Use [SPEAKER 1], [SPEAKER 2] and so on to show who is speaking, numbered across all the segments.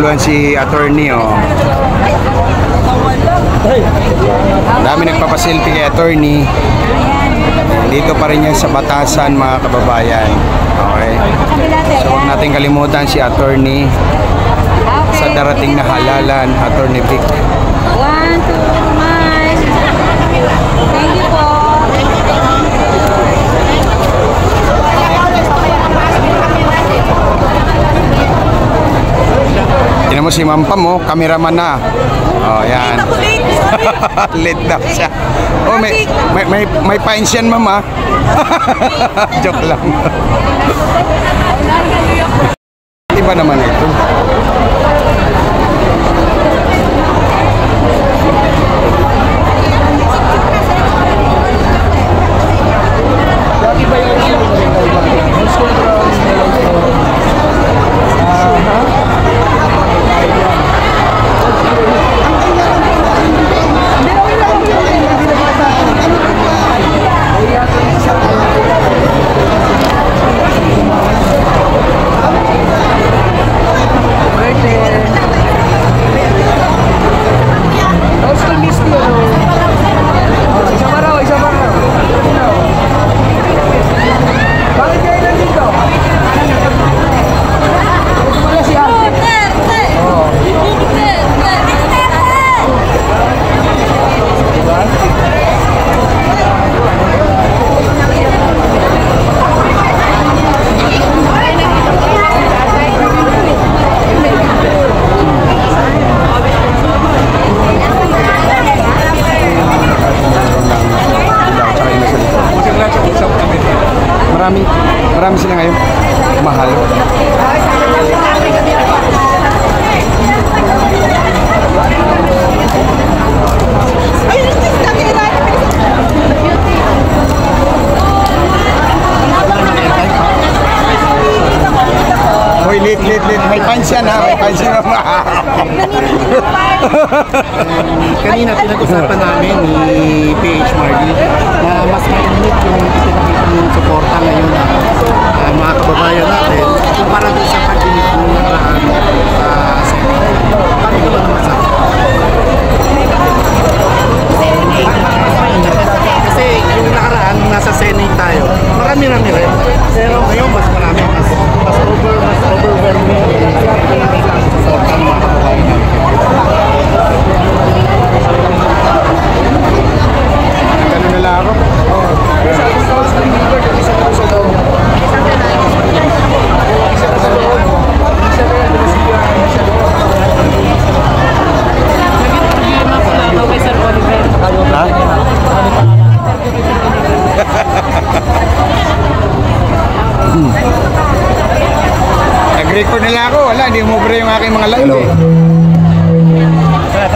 [SPEAKER 1] naguguluhan si attorney, oh. Dami nagpapaselfie kay attorney. Dito pa rin yan sa Batasan, mga kababayan. Okay? So huwag natin kalimutan si attorney sa darating na halalan, Attorney Vic.
[SPEAKER 2] 1, 2, smile. Thank you po.
[SPEAKER 1] Tignan mo si Ma'am Pam, oh, cameraman na. Oh, yan. Late daw siya. Oh, may fines yan, Ma'am, ah. Joke lang. Iba naman ito. Marami sila ngayon. Mahal. Hoy, lit. May fans yan, ha? May fans yan.
[SPEAKER 3] Kanina pinag-usapan namin ni PH Marley na mas mainit yung pinakita ng suporta ngayon mga kababayan natin kumpara doon sa pag-init ng nakaraan sa Senate. Bakit naman masabi? Kasi yung nakaraan nasa Senate tayo, marami-rami rin. Pero ngayon mas marami, mas overwhelming yung suporta ng mga kababayan natin.
[SPEAKER 1] Ganun na lang ako. Nag-record nila ako. Wala, hindi umubra yung aking mga live.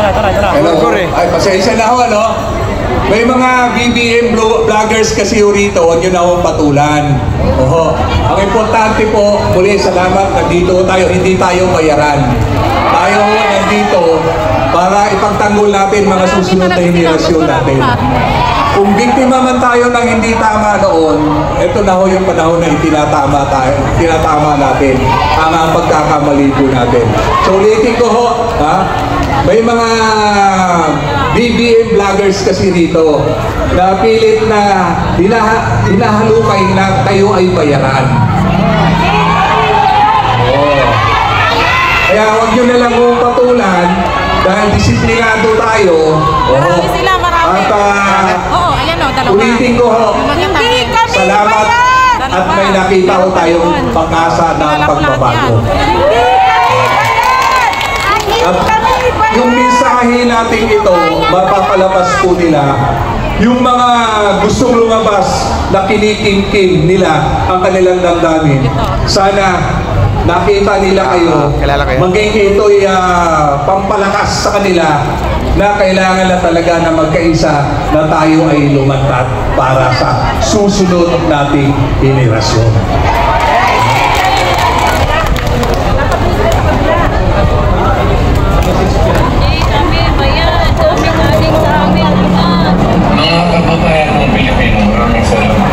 [SPEAKER 1] Tara.
[SPEAKER 4] Hello. Ay, pasensya na ho, ano? May mga BBM vloggers kasi rito, huwag nyo na akong patulan. Oho. Ang importante po, muli salamat, nandito tayo, hindi tayo bayaran. Tayo nandito para ipagtanggol natin mga susunod na henerasyon natin. Kung biktima man tayo ng hindi tama noon, ito na ho yung panahon na tinatama natin ang pagkakamali po natin. So ulitin ko ho, ha? May mga BBM vloggers kasi rito na pilit na hinahalukay na tayo ay bayaran. Oh. Kaya huwag nyo na lang kong patulan dahil disiplinado tayo.
[SPEAKER 2] Marami sila, marami.
[SPEAKER 4] At
[SPEAKER 2] ayan o, dalawa.
[SPEAKER 4] ulitin ko ho,
[SPEAKER 2] Hindi kami
[SPEAKER 4] salamat at may nakita ko tayong pag-asa ng pagbabago. At yung mensahe natin ito, mapapalabas po nila yung mga gustong lumabas na kinikimkim nila ang kanilang damdamin. Sana nakita nila kayo, maging ito'y pampalakas sa kanila na kailangan na talaga na magkaisa na tayo ay lumantat para sa susunod nating henerasyon.
[SPEAKER 5] Mga kababayan ng Pilipino, maraming salamat.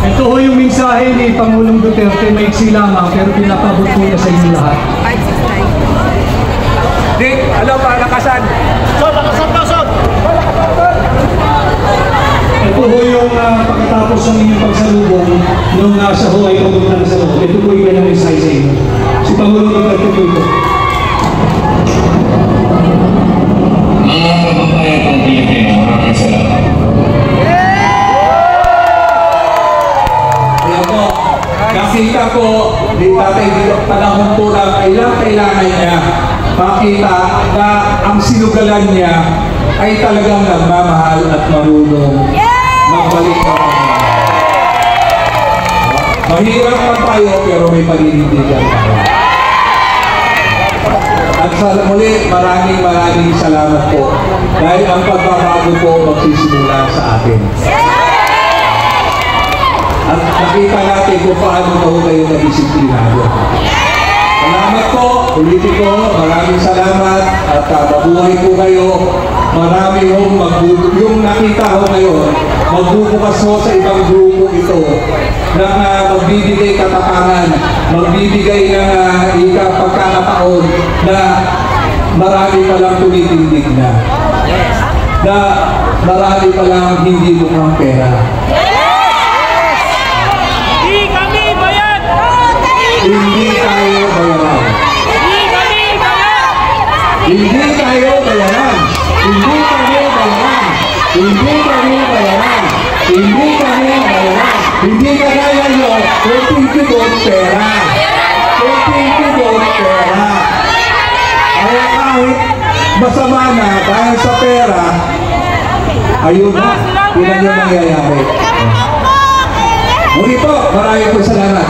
[SPEAKER 6] Ito ho yung mensahe ni Pangulong Duterte, maiksi lamang pero umabot po na sa inyo lahat.
[SPEAKER 4] Dick, ano ba, lakasan?
[SPEAKER 6] Ito po yung pagkatapos ng inyong pagsalubong nung nasa ho ay pumunta na sa loob. Ito po yung kanyang isay sa inyo. Si Pangulong Duterte po ito.
[SPEAKER 5] Mga kababayan ng Pilipino, maraming salamat.
[SPEAKER 4] Ayan po, nakita ko ni Tatay Digong panahon po na kailangan niya makita na ang sinugalan niya ay talagang nagmamahal at marunong magbalik na pagmamahal. Mahirap man tayo pero may paninindigan tayo. At sa muli, maraming salamat po dahil ang pagbabago po magsisimula sa atin. At nakita natin kung paano po kayo na-disiplinado. Salamat po, politiko, maraming salamat at mabuhay po kayo. Marami yung nakita ko ngayon, magbubukas ho sa ibang grupo ito na magbibigay katapangan, magbibigay ng pagkakataon na marami palang tumitindig na marami palang hindi mukhang pera. Hindi tayo bayaran. Hindi tayo bayaran. Hindi kami bayaran. Hindi kami bayaran. Hindi kami bayaran. Hindi kagaya nyo, kunting-tibon pera. Kunting-tibon pera. Kaya kahit masama na dahil sa pera, ayun na, yun yung nangyayari. Muli po, maraming po salamat.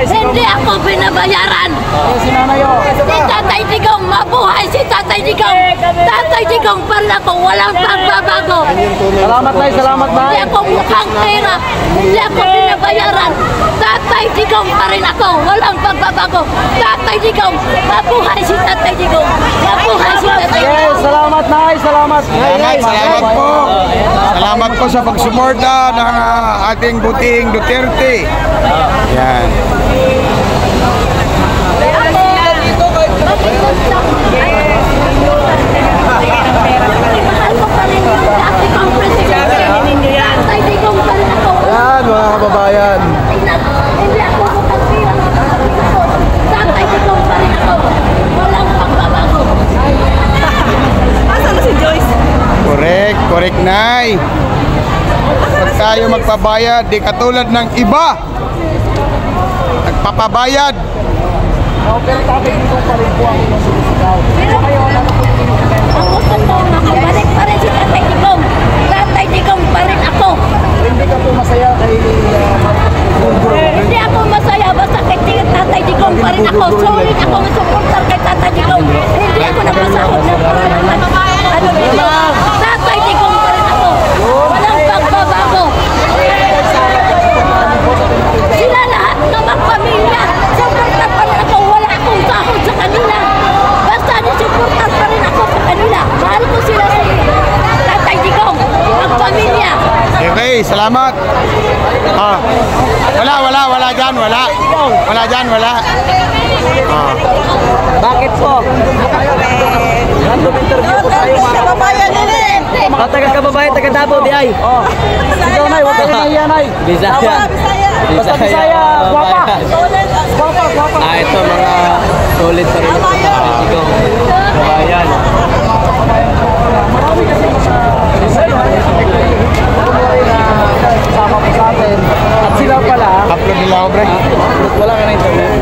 [SPEAKER 7] Hindi ako binabayaran. Si Tatay Digong, mabuhay si Tatay Digong. Tatay Digong pa rin ako, walang pagbabago.
[SPEAKER 3] Salamat tayo, salamat tayo.
[SPEAKER 7] Hindi ako mukhang pera. Hindi ako binabayaran. Tatay Digong pa rin ako, walang pagbabago. Tatay Digong, mabuhay si Tatay Digong. Mabuhay si Tatay Digong.
[SPEAKER 3] Yes, salamat tayo, salamat.
[SPEAKER 1] Salamat po. Salamat po sa pagsuporta ng ating buting Duterte. Yan.
[SPEAKER 7] Mahal ko pa rin yung dati kong presidente. Tatay Digong pa rin ako.
[SPEAKER 3] Yan, mga kababayan.
[SPEAKER 7] Hindi ako mukhang pera. Tatay Digong pa rin ako. Walang pagbabago.
[SPEAKER 2] Asan na si Joyce?
[SPEAKER 1] Correct, Nay. Pag tayo magpabayad, di katulad ng iba. Nagpapabayad.
[SPEAKER 3] Pero Tatay Digong pa rin po ang sinusigaw.
[SPEAKER 7] Ang gusto ko, makabalik pa rin si Tatay Digong. Tatay Digong pa rin ako.
[SPEAKER 3] Hindi ka po masaya kay
[SPEAKER 7] Hindi ako masaya basta kay Tatay Digong pa rin ako. Solid ako supporter kay Tatay Digong. Hindi ako napasahod ng ano dito. Tatay Digong pa rin ako. Walang pagbabago. Sila lahat na magpamilya. Supporter pa rin ako. Wala akong sahod sa kanila. Basta supporter pa rin ako sa kanila. Mahal ko sila si Tatay Digong. Magpamilya.
[SPEAKER 1] Okay, salamat. Wala dyan, wala. Wala dyan, wala.
[SPEAKER 3] Bakit po? Random interview po tayo mga
[SPEAKER 2] Kababayan nila eh.
[SPEAKER 3] taga-kababayan, taga-Davao, di ay. Sigaw, Nay, huwag kayo nahiya, Nay.
[SPEAKER 2] Bisaya.
[SPEAKER 3] Basta Bisaya, guwapa. Guwapa.
[SPEAKER 8] Ito mga solid pa rin sa Digong. Kabayan.
[SPEAKER 3] Marami kasi sa Bisaya. Sama po sa atin. At sila pala,
[SPEAKER 1] Upload nila ako, bre.
[SPEAKER 3] wala ka na internet.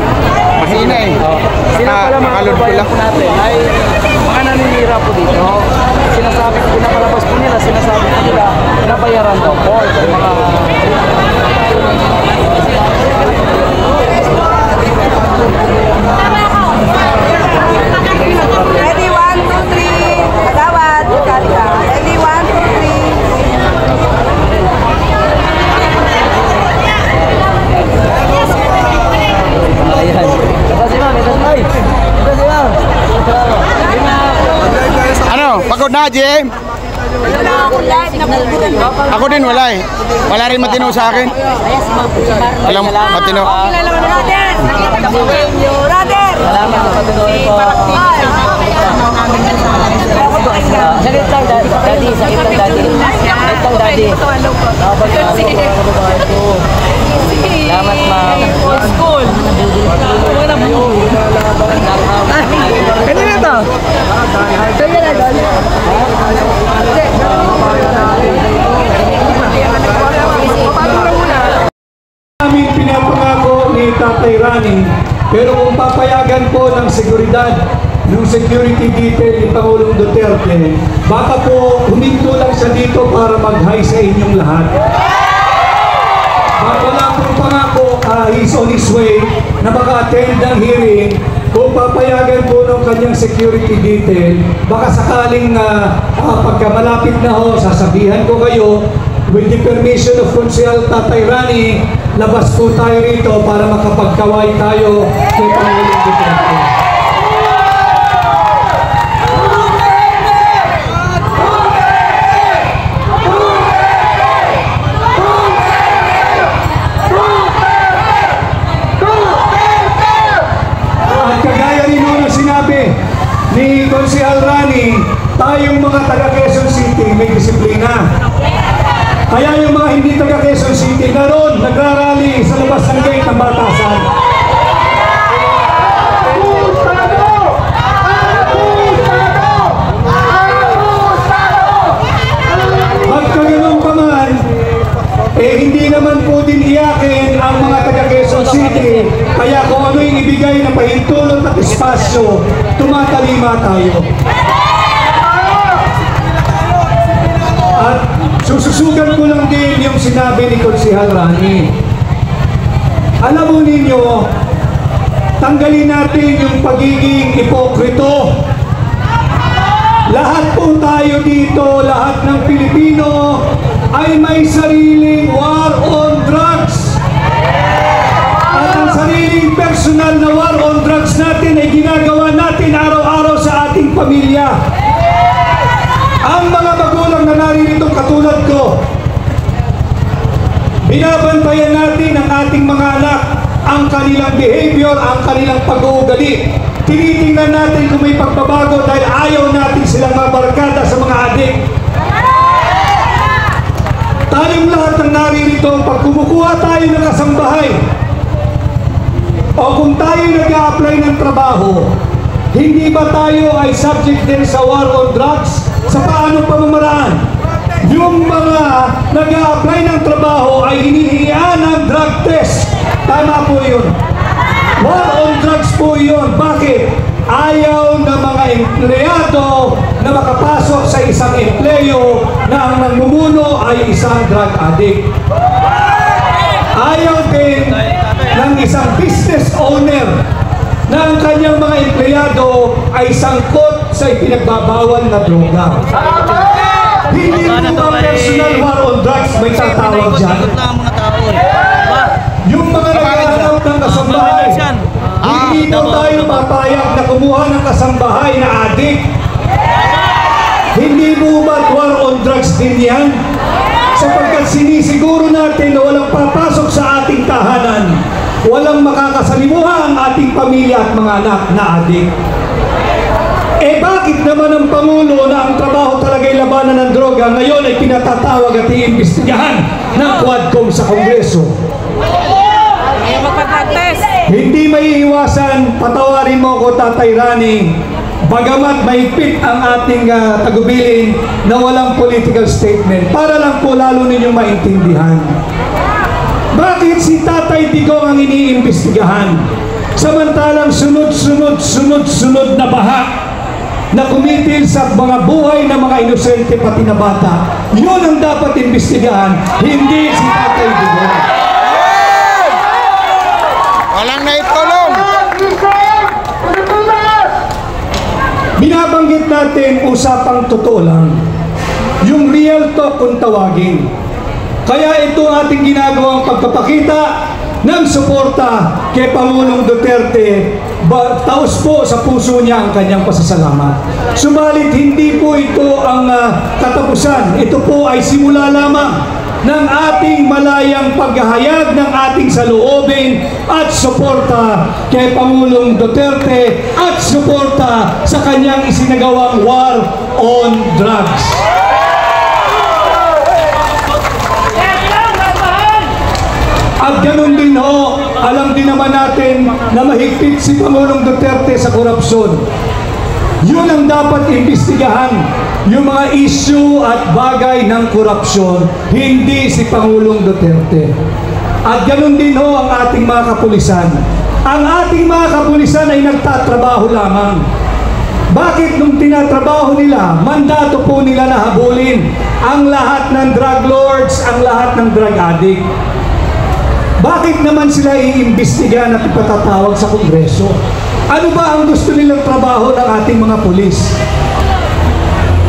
[SPEAKER 1] Mahina eh.
[SPEAKER 3] Sila pala mga
[SPEAKER 1] Makalod ko
[SPEAKER 3] kababayan
[SPEAKER 1] lang.
[SPEAKER 3] po natin ay mga naninira po dito. Pinapalabas po nila, sinasabi po nila
[SPEAKER 8] Binabayaran daw po sa mga...
[SPEAKER 2] Ready, 1, 2, 3. Kagawad, karika. Ready, 1, 2, 3.
[SPEAKER 8] Ayan. Ito si ma'am, ito si ma'am. Ito si ma'am.
[SPEAKER 1] Ano? Pagod na, Jim? Ako din wala eh. Wala rin matino sa akin. Walang matino.
[SPEAKER 2] Brother!
[SPEAKER 8] Salamat sa patuloy po. Sakit lang, daddy. Sakit lang, daddy. Sakit lang, daddy. Salamat, ma'am.
[SPEAKER 2] School.
[SPEAKER 8] Kanina to? Kanina to?
[SPEAKER 6] Namin pinapangako ni Tatay Rani, pero kung papayagan po ng seguridad, ng security detail ni Pangulong Duterte, baka po huminto lang siya dito para mag-hi sa inyong lahat. Baka wala pong pangako, he's on his way na maka-attend ng hearing. Kung papayagan po ng kanyang security detail, baka sakaling pagka malapit na ho, sasabihan ko kayo, with the permission of Konsehal Tatay Rani, labas po tayo rito para makapagkaway tayo kay Pangulong Duterte. At kagaya rin mo na sinabi ni Konsehal Rani, tayong mga taga Quezon City may disiplina. Kaya yung mga hindi taga Quezon City naroon, nagrarally sa labas ng gate ng Batasan. Magkaganon pa man, hindi naman po din iyakin ang mga taga Quezon City. Kaya kung ano yung ibigay na pahintulot at espasyo, tumatalima tayo. At sususugan ko lang din yung sinabi ni Konsehal Rani. Alam mo ninyo, tanggalin natin yung pagiging ipokrito. Lahat po tayo dito, lahat ng Pilipino ay may sariling war on drugs. At ang sariling personal na war on drugs natin ay ginagawa natin araw-araw sa ating pamilya. Ang mga magulang na naririto katulad ko, binabantayan natin ang ating mga anak, ang kanilang behavior, ang kanilang pag-uugali. Tinitingnan natin kung may pagbabago dahil ayaw natin silang mabarkada sa mga adik. Tayong lahat ng naririto, pag kumukuha tayo ng kasambahay, o kung tayo nag-a-apply ng trabaho, hindi ba tayo ay subject din sa war on drugs? Sa paanong pamamaraan? Yung mga nag-a-apply ng trabaho ay hinihiyan ng drug test. Tama po yun. War on drugs po yun. Bakit? Ayaw ng mga empleyado na makapasok sa isang empleyo na ang namumuno ay isang drug addict. Ayaw din ng isang business owner na ang kanyang mga empleyado ay sangkot sa ipinagbabawal na droga. Hindi mo ba personal war on drugs may tatawag dyan? Yung mga naghahanap ng kasambahay, hindi daw tayo papayag na kumuha ng kasambahay na adik. Hindi mo ba war on drugs din yan? Sapagkat sinisiguro natin na walang papasok sa ating tahanan, walang makakasalimuha ang ating pamilya at mga anak na adik. Eh bakit naman ang Pangulo na ang trabaho talaga'y labanan ng droga ngayon ay pinatatawag at iimbestigahan ng Quadcom sa Kongreso? Hindi may iwasan, patawarin mo ko Tatay Rani, bagamat mahigpit ang ating tagubilin na walang political statement para lang po lalo ninyong maintindihan. Bakit si Tatay Digong ang iniimbestigahan? Samantalang sunod-sunod na baha na kumitil sa mga buhay ng mga inosente pati na bata. Yun ang dapat imbestigahan, hindi si Tatay Digong.
[SPEAKER 1] Walang naitulong.
[SPEAKER 6] Binabanggit natin usapang totoo lang. Yung real talk kung tawagin. Kaya ito ating ginagawang pagpapakita ng suporta kay Pangulong Duterte, taos po sa puso niya ang kanyang pasasalamat. Subalit hindi po ito ang katapusan. Ito po ay simula lamang ng ating malayang paghahayag ng ating saloobin at suporta kay Pangulong Duterte at suporta sa kanyang isinagawang war on drugs. At ganun din ho, alam din naman natin na mahigpit si Pangulong Duterte sa korupsyon. Yun ang dapat imbestigahan, yung mga issue at bagay ng korupsyon, hindi si Pangulong Duterte. At ganun din ho ang ating mga kapulisan. Ang ating mga kapulisan ay nagtatrabaho lamang. Bakit nung tinatrabaho nila, mandato po nila na habulin ang lahat ng drug lords, ang lahat ng drug addict? Bakit naman sila iimbestigahan at ipatatawag sa Kongreso? Ano ba ang gusto nilang trabaho ng ating mga pulis?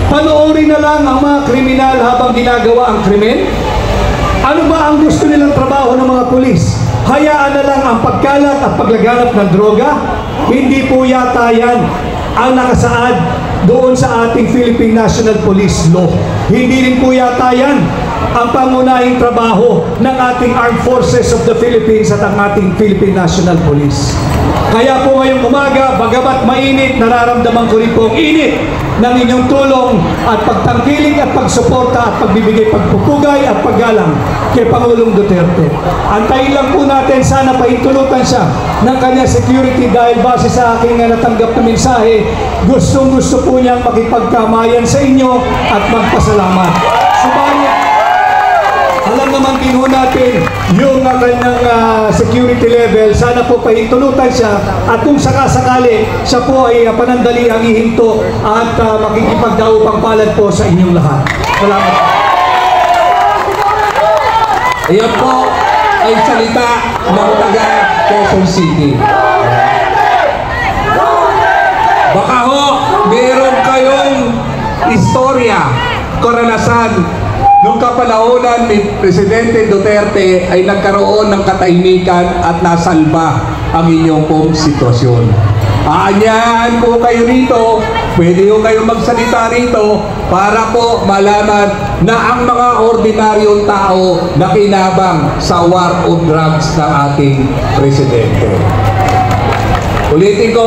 [SPEAKER 6] Panoorin na lang ang mga kriminal habang ginagawa ang krimen? Ano ba ang gusto nilang trabaho ng mga pulis? Hayaan na lang ang pagkalat at paglaganap ng droga? Hindi po yata yan ang nakasaad doon sa ating Philippine National Police Law. Hindi rin po yata yan ang pangunahing trabaho ng ating Armed Forces of the Philippines at ang ating Philippine National Police. Kaya po ngayong umaga, bagamat mainit, nararamdaman ko rin po ang init ng inyong tulong at pagtangkilik at pagsuporta at pagbibigay pagpupugay at paggalang kay Pangulong Duterte. Antayin lang po natin, sana pahintulutan siya ng kanya security dahil base sa aking natanggap na mensahe, gustong-gusto po niyang makipagkamayan sa inyo at magpasalamat. Subalit, alam naman din ho natin yung kanyang security level, sana po pahintulutan siya at kung sakasakali siya po ay panandali ang ihinto at makikipagdaupang palad po sa inyong lahat. Salamat.
[SPEAKER 4] Ayan po ay salita ng taga Quezon City. Baka ho, meron kayong istorya, karanasan, nung kapanahonan ni Presidente Duterte ay nagkaroon ng katahimikan at nasalba ang inyong pong sitwasyon. Aanyahan po kayo rito, pwede po kayo magsalita rito para po malaman na ang mga ordinaryong tao nakinabang sa war on drugs ng ating Presidente. Ulitin ko,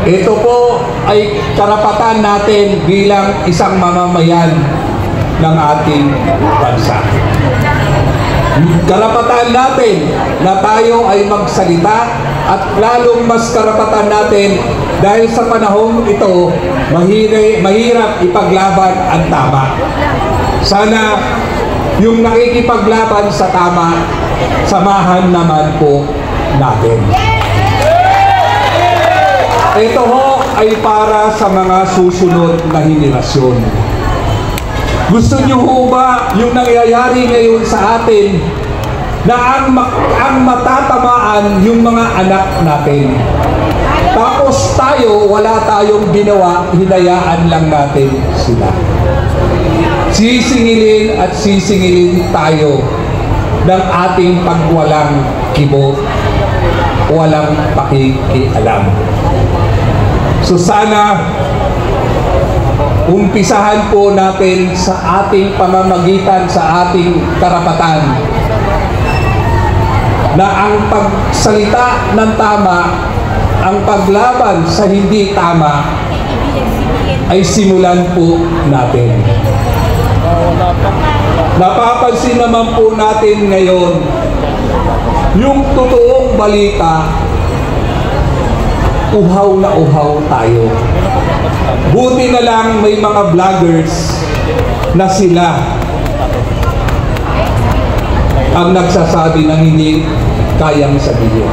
[SPEAKER 4] ito po ay karapatan natin bilang isang mamamayan ng ating bansa. Karapatan natin na tayo ay magsalita at lalong mas karapatan natin dahil sa panahon ito mahirap ipaglaban ang tama. Sana yung nakikipaglaban sa tama, samahan naman po natin. Ito ho ay para sa mga susunod na henerasyon. Gusto niyo ho ba yung nangyayari ngayon sa atin na ang matatamaan yung mga anak natin? Tapos tayo, wala tayong ginawa, hinayaan lang natin sila. Sisingilin at sisingilin tayo ng ating pagwalang kibo, walang pakikialam. So sana umpisahan po natin sa ating pamamagitan, sa ating karapatan na ang pagsalita ng tama, ang paglaban sa hindi tama ay simulan po natin. Napapansin naman po natin ngayon yung totoong balita, uhaw na uhaw tayo. Buti na lang may mga vloggers na sila ang nagsasabi ng hindi kayang sabihin.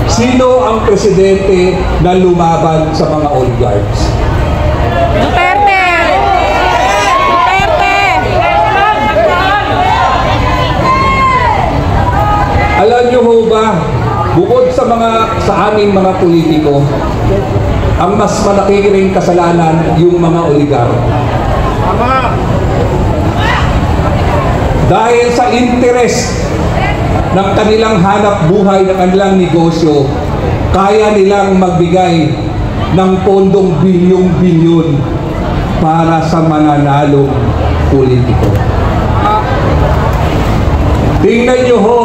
[SPEAKER 4] Sino ang presidente na lumaban sa mga oligarchs? sa aming mga politiko, ang mas malaki ring kasalanan yung mga oligarko. Dahil sa interes ng kanilang hanap buhay, ng kanilang negosyo, kaya nilang magbigay ng pondong bilyong-bilyon para sa mananalong politiko. Tingnan niyo ho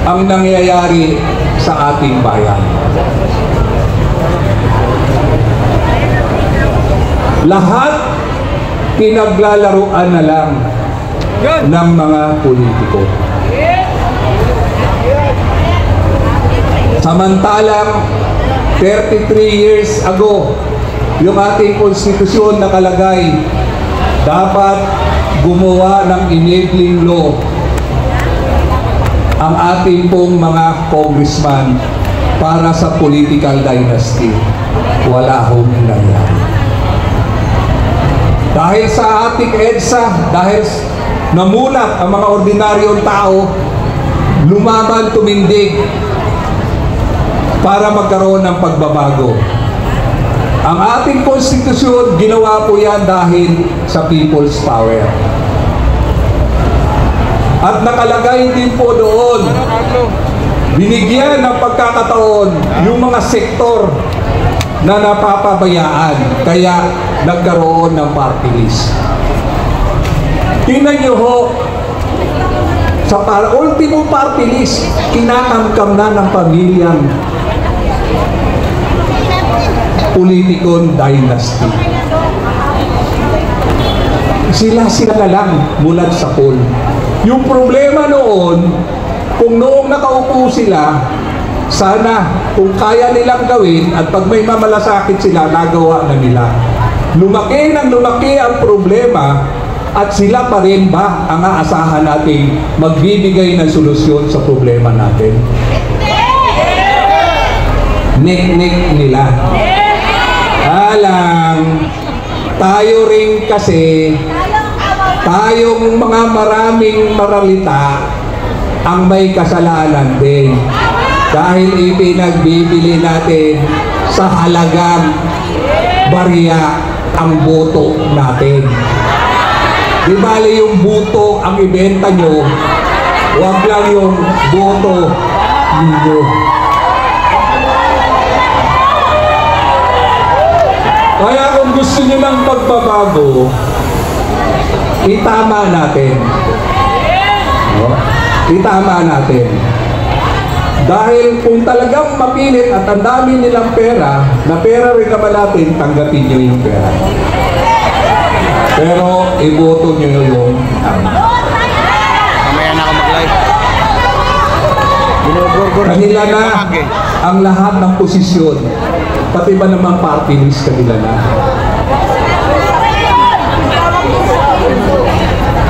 [SPEAKER 4] ang nangyayari sa ating bayan. Lahat pinaglalaruan na lang ng mga politiko. Samantalang 33 years ago, yung ating konstitusyon nakalagay, dapat gumawa ng enabling law ang ating pong mga congressman para sa political dynasty. Wala hong nangyari. Dahil sa ating EDSA, dahil namulat ang mga ordinaryong tao, lumaban, tumindig para magkaroon ng pagbabago. Ang ating konstitusyon, ginawa po yan dahil sa people's power. At nakalagay din po doon, binigyan ng pagkakataon yung mga sektor na napapabayaan, kaya nagkaroon ng party list. Tingnan nyo ho, sa ultimo party list, kinakamkam na ng pamilyang politikon dynasty. Sila na lang mulat sa poll. Yung problema noon, kung noong nakaupo sila, sana kung kaya nilang gawin at pag may mamalasakit sila, nagawa na nila. Lumaki ng lumaki ang problema at sila pa rin ba ang aasahan nating magbibigay ng solusyon sa problema natin? Nek-nek nila. Alang, tayo rin kasi, tayong mga maraming maralita ang may kasalanan din. Dahil ipinagbibili natin sa halagang barya ang boto natin. Di bali yung boto ang ibenta nyo, huwag lang yung boto ninyo. Kaya kung gusto nyo ng pagbabago, itama natin. No? Itama natin. Dahil kung talagang mapilit at ang dami nilang pera, na pera rin naman natin, tanggapin nyo yung pera. Pero iboto nyo yung
[SPEAKER 1] Mamaya na ako mag-live.
[SPEAKER 4] kanila na ang lahat ng posisyon. Pati ba naman party list kanila na?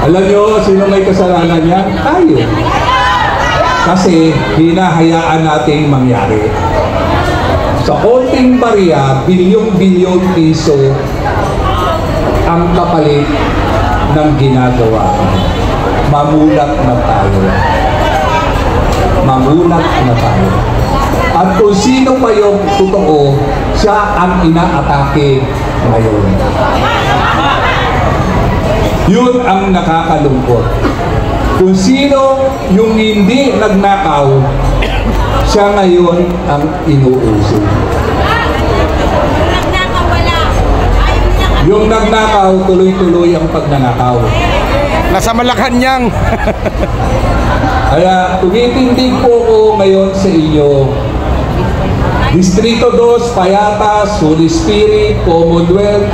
[SPEAKER 4] Alam nyo, sino may kasalanan yan? Tayo. Kasi hinahayaan nating mangyari. Sa konting barya, bilyong-bilyong piso ang kapalit ng ginagawa. Mamulat na tayo. Mamulat na tayo. At kung sino pa yung totoo, siya ang inaatake ngayon. Yun ang nakakalungkot. Kung sino yung hindi nagnakaw, siya ngayon ang inuuso. Yung nagnakaw, tuloy-tuloy ang pagnanakaw.
[SPEAKER 1] Nasa Malacanang.
[SPEAKER 4] Kaya tumitindig po ko ngayon sa inyo. Distrito 2, Payatas, Holy Spirit, Commonwealth,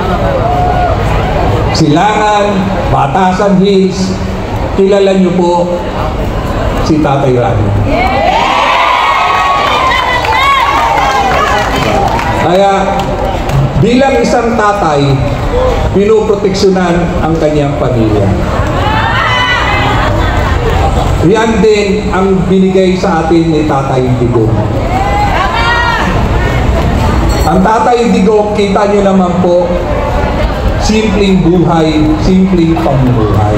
[SPEAKER 4] Silangan, Batasan Hills, kilala niyo po si Tatay Rani. Kaya bilang isang tatay, pinoproteksyonan ang kanyang pamilya. Yan din ang binigay sa atin ni Tatay Digong. Ang Tatay Digong, kita nyo naman po, simpleng buhay, simpleng pamumuhay.